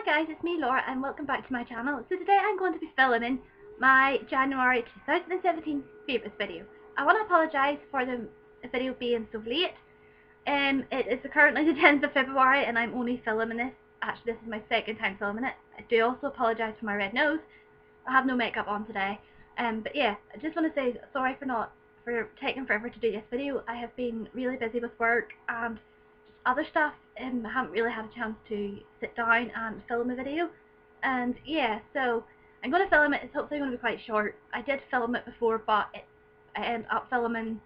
Hi guys, it's me Laura and welcome back to my channel. So today I'm going to be filming my January 2017 favourites video. I want to apologise for the video being so late. It is currently the 10th of February and I'm only filming this. Actually, this is my second time filming it. I do also apologise for my red nose. I have no makeup on today. But yeah, I just want to say sorry for taking forever to do this video. I have been really busy with work and other stuff. I haven't really had a chance to sit down and film a video, and yeah, so I'm going to film it. It's hopefully going to be quite short. I did film it before, but I ended up filming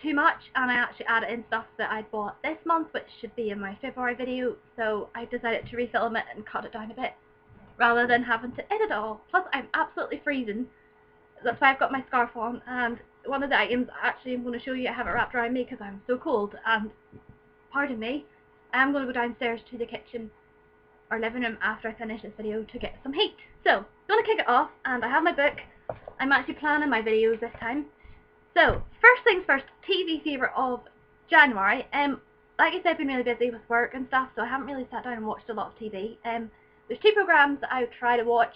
too much, and I actually added in stuff that I bought this month, which should be in my February video, so I decided to refilm it and cut it down a bit, rather than having to edit it all. Plus I'm absolutely freezing, that's why I've got my scarf on, and one of the items actually I'm going to show you, I have it wrapped around me because I'm so cold, and pardon me, I'm going to go downstairs to the kitchen or living room after I finish this video to get some heat. So, I'm going to kick it off, and I have my book. I'm actually planning my videos this time. So, first things first, TV favourite of January. Like I said, I've been really busy with work and stuff, so I haven't really sat down and watched a lot of TV. There's two programmes that I try to watch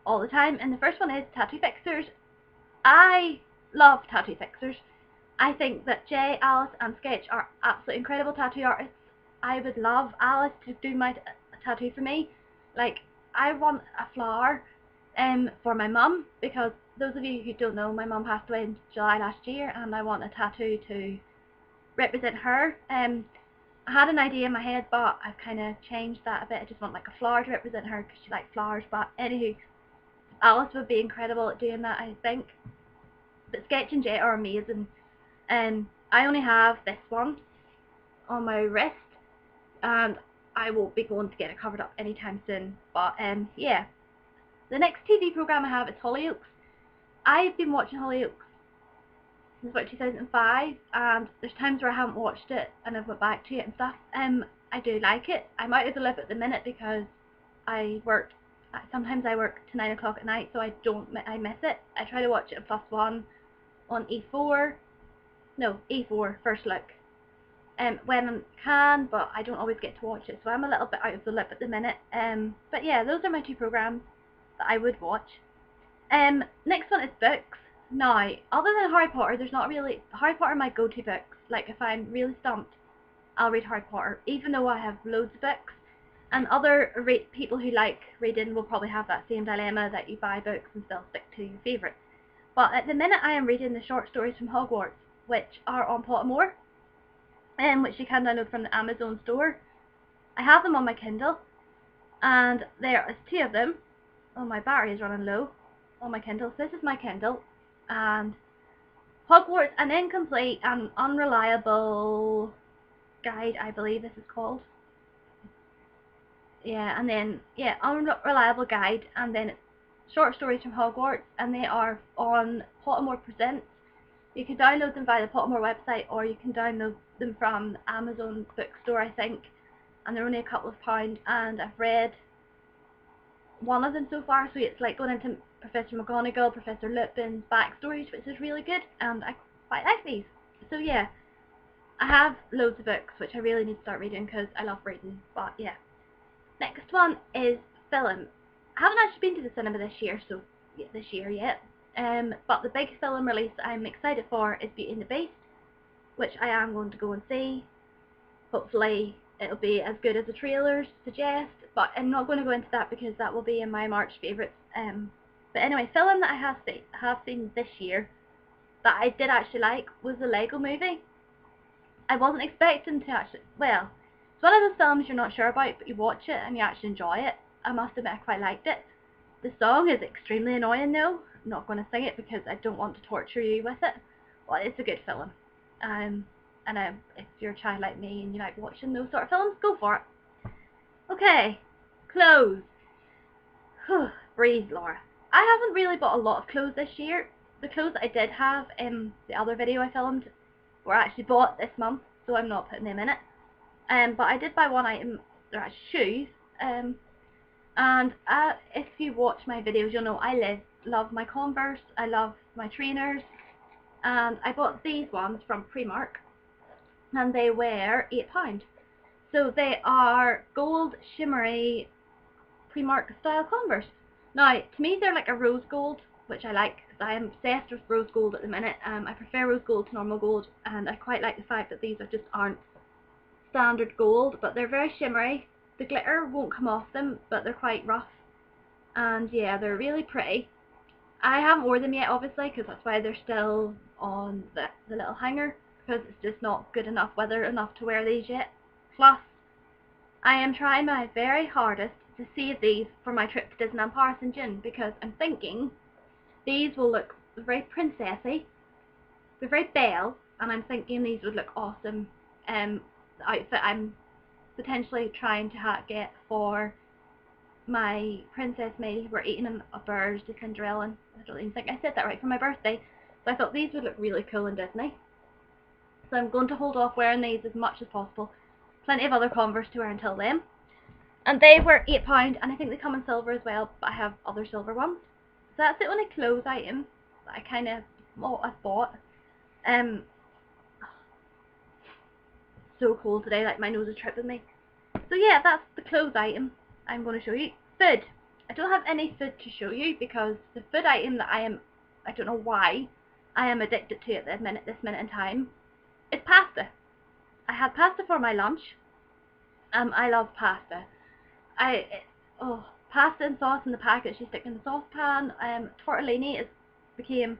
all the time, and the first one is Tattoo Fixers. I love Tattoo Fixers. I think that Jay, Alice and Sketch are absolutely incredible tattoo artists. I would love Alice to do my tattoo for me. Like, I want a flower for my mum, because those of you who don't know, my mum passed away in July last year, and I want a tattoo to represent her. I had an idea in my head, but I've kind of changed that a bit. I just want like a flower to represent her because she likes flowers. But anywho, Alice would be incredible at doing that, I think. But Sketch and Jay are amazing. I only have this one on my wrist, and I won't be going to get it covered up anytime soon. But yeah, the next TV programme I have is Hollyoaks. I've been watching Hollyoaks since about 2005, and there's times where I haven't watched it and I've went back to it and stuff. I do like it. I'm out of the loop at the minute because sometimes I work to 9 o'clock at night, so I miss it. I try to watch it at +1 on E4. No, E4, First Look, when I can, but I don't always get to watch it, so I'm a little bit out of the loop at the minute. But yeah, those are my two programmes that I would watch. Next one is books. Now, other than Harry Potter, there's not really, Harry Potter are my go-to books. Like, if I'm really stumped, I'll read Harry Potter, even though I have loads of books. And other people who like reading will probably have that same dilemma, that you buy books and still stick to your favourite. But at the minute I am reading the short stories from Hogwarts, which are on Pottermore, which you can download from the Amazon store. I have them on my Kindle, and there is two of them. Oh, my battery is running low on my Kindle. So this is my Kindle, and Hogwarts, an incomplete and unreliable guide, I believe this is called. Yeah, and then, yeah, unreliable guide, and then it's short stories from Hogwarts, and they are on Pottermore Presents. You can download them via the Pottermore website, or you can download them from Amazon bookstore, I think, and they're only a couple of pounds, and I've read one of them so far, so it's like going into Professor McGonagall, Professor Lupin's backstories, which is really good, and I quite like these. So yeah, I have loads of books, which I really need to start reading because I love reading, but yeah. Next one is film. I haven't actually been to the cinema this year yet. But the big film release I'm excited for is Beauty and the Beast, which I am going to go and see. Hopefully it'll be as good as the trailers suggest, but I'm not going to go into that because that will be in my March favourites. But anyway, film that I have seen this year that I did actually like was the Lego Movie. I wasn't expecting to actually, well, it's one of those films you're not sure about, but you watch it and you actually enjoy it. I must admit I quite liked it. The song is extremely annoying though. I'm not going to sing it because I don't want to torture you with it. But it's a good film. And if you're a child like me and you like watching those sort of films, go for it. Okay, clothes. Breathe, Laura. I haven't really bought a lot of clothes this year. The clothes that I did have in the other video I filmed were actually bought this month, so I'm not putting them in it. But I did buy one item, they're actually shoes. And if you watch my videos, you'll know I love my Converse, I love my trainers, and I bought these ones from Primark, and they were £8. So they are gold shimmery Primark style Converse. Now, to me they're like a rose gold, which I like because I am obsessed with rose gold at the minute. I prefer rose gold to normal gold, and I quite like the fact that these aren't standard gold, but they're very shimmery. The glitter won't come off them, but they're quite rough, and yeah, they're really pretty. I haven't worn them yet, obviously, because that's why they're still on the little hanger, because it's just not good enough weather enough to wear these yet. Plus, I am trying my very hardest to save these for my trip to Disneyland Paris in June, because I'm thinking these will look very princessy, they're very Belle, and I'm thinking these would look awesome. The outfit I'm potentially trying to get for my Princess May, we're eating a bird to Cinderella, and I don't even think I said that right, for my birthday, so I thought these would look really cool in Disney. So I'm going to hold off wearing these as much as possible. Plenty of other Converse to wear until then. And they were £8, and I think they come in silver as well, but I have other silver ones. So that's the only clothes item that I bought. So cold today, like my nose is tripping me. So yeah, that's the clothes item I'm going to show you. Food. I don't have any food to show you because the food item that I don't know why, I am addicted to at this minute in time, is pasta. I had pasta for my lunch. I love pasta. Pasta and sauce in the packet you stick in the saucepan. Tortellini became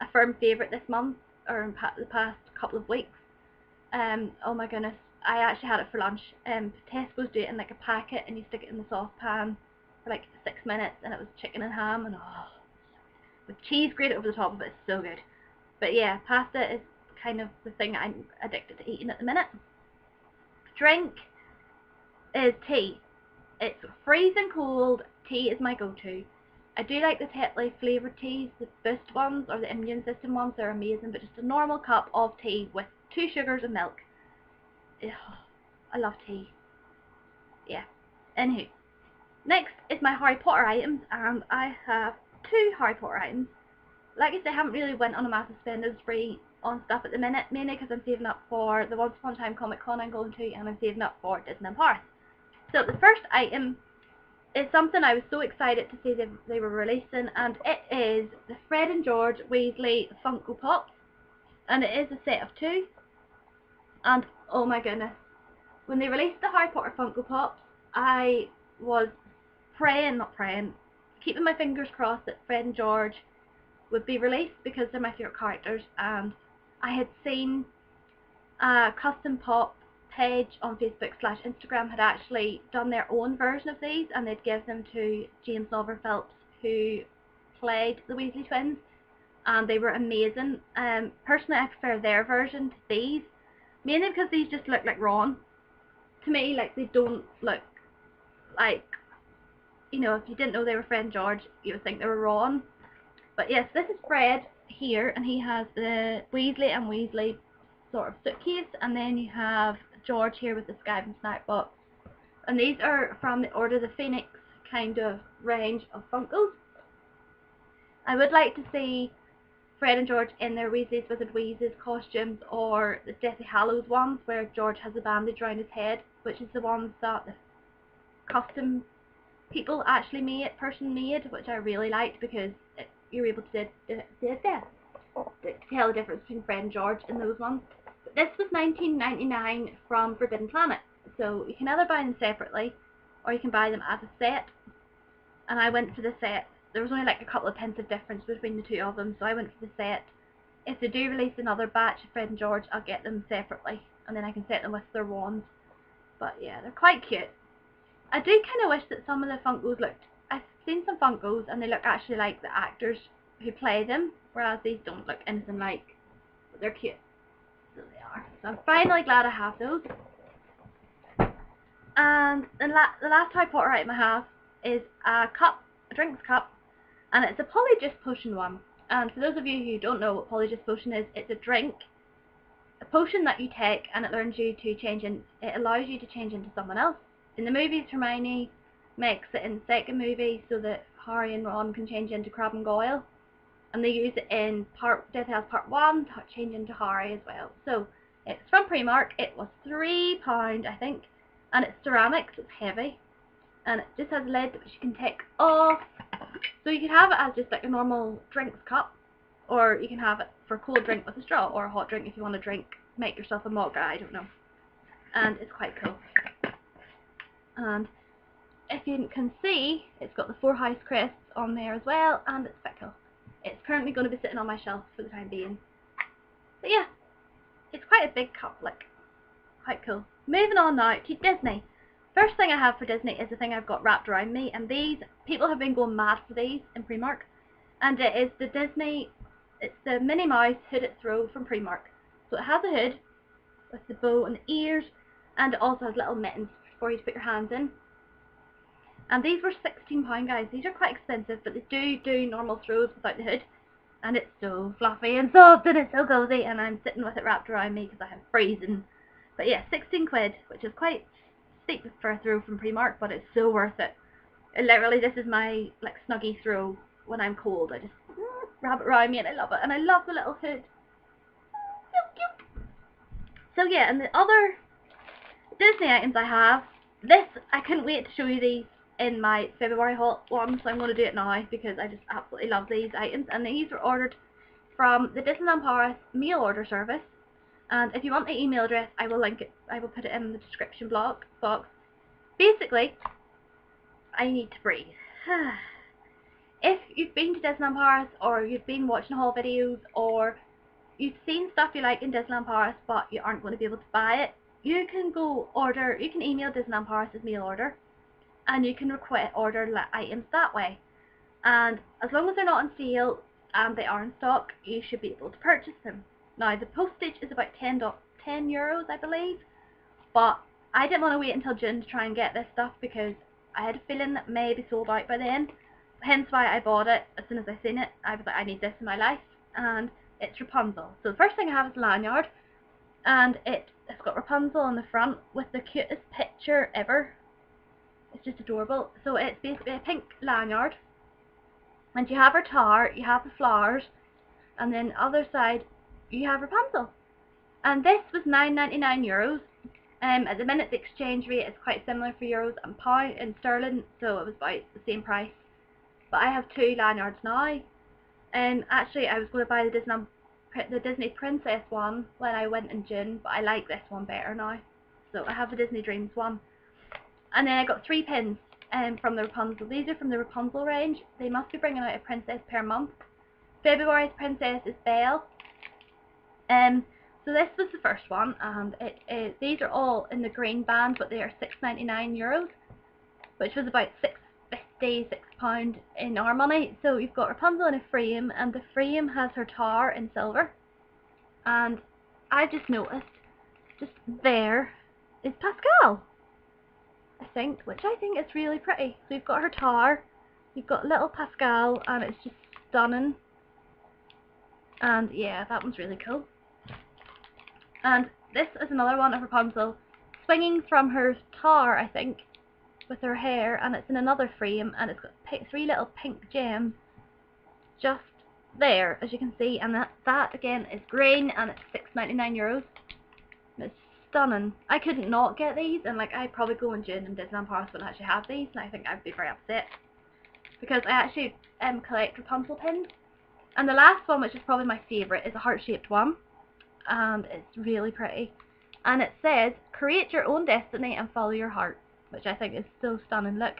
a firm favourite this month, or in the past couple of weeks. Oh my goodness, I actually had it for lunch. Tesco's do it in like a packet, and you stick it in the saucepan for like 6 minutes, and it was chicken and ham, and with cheese grated over the top of it, it's so good. But yeah, pasta is kind of the thing I'm addicted to eating at the minute. Drink is tea. It's freezing cold. Tea is my go-to. I do like the Tetley flavoured teas, the Boost ones or the immune system ones, they're amazing, but just a normal cup of tea with 2 sugars and milk. Ugh, I love tea. Yeah. Anywho, next is my Harry Potter items, and I have 2 Harry Potter items. Like I said, I haven't really went on a massive spending spree on stuff at the minute, mainly because I'm saving up for the Once Upon a Time Comic Con I'm going to, and I'm saving up for Disneyland Paris. So the first item is something I was so excited to see they were releasing, and it is the Fred and George Weasley Funko Pops, and it is a set of 2, and oh my goodness, when they released the Harry Potter Funko Pops, I was keeping my fingers crossed that Fred and George would be released because they're my favourite characters, and I had seen a custom pop page on Facebook/Instagram had actually done their own version of these, and they'd give them to James Silver Phelps, who played the Weasley twins, and they were amazing. Personally, I prefer their version to these, mainly because these just look like Ron. To me, like, they don't look like, you know, if you didn't know they were Fred and George, you would think they were Ron. But yes, this is Fred here, and he has the Weasley and Weasley sort of suitcase, and then you have George here with the Scribe & Snack box. And these are from the Order of the Phoenix kind of range of Funkos. I would like to see Fred and George in their Weasley's Wizard Wheezes costumes, or the Deathly Hallows ones where George has a bandage around his head, which is the ones that the custom people actually person made, which I really liked because you're able to tell the difference between Fred and George in those ones. But this was $19.99 from Forbidden Planet, so you can either buy them separately or you can buy them as a set. And I went for the set. There was only like a couple of pence of difference between the 2 of them, so I went for the set. If they do release another batch of Fred and George, I'll get them separately, and then I can set them with their wands. But yeah, they're quite cute. I do kind of wish that some of the Funkos looked... I've seen some Funkos and they look actually like the actors who play them, whereas these don't look anything like, but they're cute. So they are. So I'm finally glad I have those. And the last Harry Potter item I have is a drinks cup, and it's a Polyjuice Potion one. And for those of you who don't know what Polyjuice Potion is, it's a drink, a potion that you take, and it allows you to change into someone else. In the movies, Hermione makes it in the second movie so that Harry and Ron can change into Crabbe and Goyle, and they use it in Deathly Hallows Part 1 to change into Harry as well. So it's from Primark. It was £3, I think, and it's ceramic, so it's heavy, and it just has a lid which you can take off. So you can have it as just like a normal drinks cup, or you can have it for a cold drink with a straw, or a hot drink if you want to drink, make yourself a mocha, I don't know. And it's quite cool. And if you can see, it's got the 4 House crests on there as well, and it's quite cool. It's currently going to be sitting on my shelf for the time being. But yeah, it's quite a big cup, like, quite cool. Moving on now to Disney. First thing I have for Disney is the thing I've got wrapped around me, and these, people have been going mad for these in Primark. And it is the Disney, it's the Minnie Mouse hooded throw from Primark. So it has a hood with the bow and the ears, and it also has little mittens for you to put your hands in. And these were £16, guys. These are quite expensive, but they do normal throws without the hood. And it's so fluffy and soft, and it's so cozy, and I'm sitting with it wrapped around me because I'm freezing. But yeah, 16 quid, which is quite steep for a throw from Primark, but it's so worth it. Literally, this is my like snuggie throw when I'm cold. I just wrap it around me, and I love it. And I love the little hood. So yeah, and the other Disney items I have, I couldn't wait to show you these in my February haul one, so I'm going to do it now because I just absolutely love these items. And these were ordered from the Disneyland Paris mail order service. And if you want the email address, I will link it. I will put it in the description box. Basically, I need to breathe. If you've been to Disneyland Paris, or you've been watching haul videos, or you've seen stuff you like in Disneyland Paris but you aren't going to be able to buy it, you can email Disneyland Paris' mail order, and you can order items that way. And as long as they're not on sale and they are in stock, you should be able to purchase them. Now the postage is about €10, I believe, but I didn't want to wait until June to try and get this stuff because I had a feeling that it may be sold out by then. Hence why I bought it as soon as I seen it. I was like, I need this in my life, and it's Rapunzel. So the first thing I have is a lanyard, and it's got Rapunzel on the front with the cutest picture ever. It's just adorable. So it's basically a pink lanyard, and you have her tower, you have the flowers, and then the other side you have Rapunzel. And this was €9.99. At the minute the exchange rate is quite similar for euros and pound and sterling, so it was about the same price. But I have 2 lanyards now. Actually I was going to buy the Disney Princess one when I went in June, but I like this one better now. So I have the Disney Dreams one. And then I got 3 pins from the Rapunzel. These are from the Rapunzel range. They must be bringing out a princess per month. February's princess is Belle. So this was the first one, and these are all in the green band, but they are €6.99, which was about £6 in our money. So you've got Rapunzel in a frame, and the frame has her tower in silver. And I just noticed, just there is Pascal, I think, which I think is really pretty. So you've got her tower, you've got little Pascal, and it's just stunning. And yeah, that one's really cool. And this is another one of Rapunzel swinging from her tower, I think, with her hair, and it's in another frame, and it's got 3 little pink gems just there, as you can see, and that again is green, and it's €6.99. It's stunning. I couldn't not get these, and like I'd probably go in June and Disneyland Paris wouldn't actually have these, and I think I'd be very upset because I actually collect Rapunzel pins. And the last one, which is probably my favourite, is a heart-shaped one, and it's really pretty. And it says, create your own destiny and follow your heart, which I think is so stunning. Look.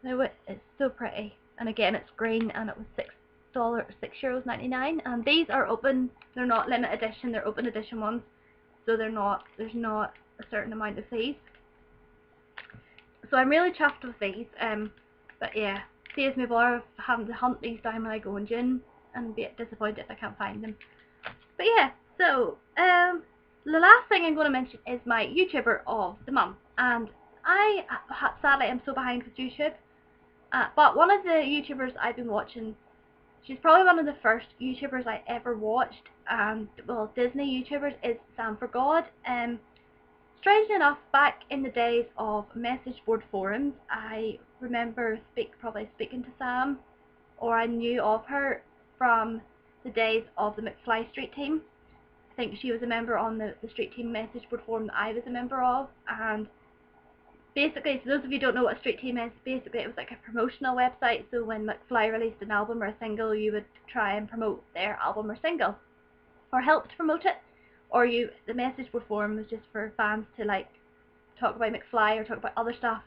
Now it's so pretty. And again, it's green, and it was €6.99. And these are open. They're not limited edition. They're open edition ones. So there's not a certain amount of these. So I'm really chuffed with these. But yeah, saves me bother having to hunt these down when I go in June, and be disappointed if I can't find them. But yeah, so the last thing I'm going to mention is my YouTuber of the month, and I sadly am so behind with YouTube, but one of the YouTubers I've been watching, she's probably one of the first YouTubers I ever watched, and well, Disney YouTubers, is Sam for God. Strangely enough, back in the days of message board forums, I remember probably speaking to Sam, or I knew of her from the days of the McFly Street Team. I think she was a member on the Street Team message board forum that I was a member of, and basically, for those of you who don't know what a street team is, basically it was like a promotional website. So when McFly released an album or a single, you would try and promote their album or single, or help to promote it, or the message board forum was just for fans to like talk about McFly or talk about other stuff,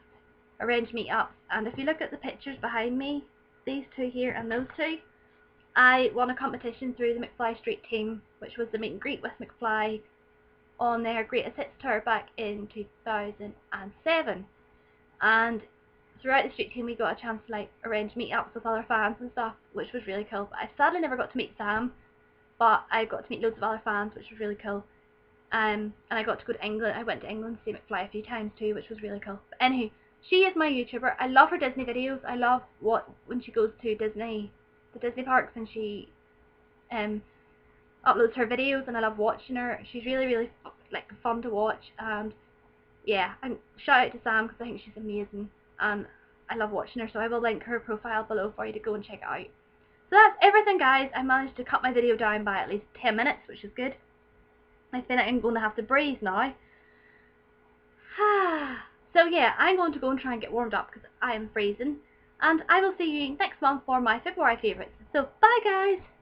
arrange meetups. And if you look at the pictures behind me, these two here and those two, I won a competition through the McFly Street Team, which was the meet and greet with McFly on their Greatest Hits tour back in 2007. And throughout the Street Team we got a chance to like arrange meetups with other fans and stuff, which was really cool. But I sadly never got to meet Sam, but I got to meet loads of other fans, which was really cool. And I got to go to England. I went to England to see McFly a few times too, which was really cool. But anywho, she is my YouTuber. I love her Disney videos. I love when she goes to the Disney parks, and she uploads her videos, and I love watching her. She's really like fun to watch. And yeah, and shout out to Sam because I think she's amazing, and I love watching her. So I will link her profile below for you to go and check it out. So that's everything, guys. I managed to cut my video down by at least 10 minutes, which is good. I feel like I'm going to have to breathe now. So yeah, I'm going to go and try and get warmed up because I am freezing. And I will see you next month for my February favourites. So bye, guys!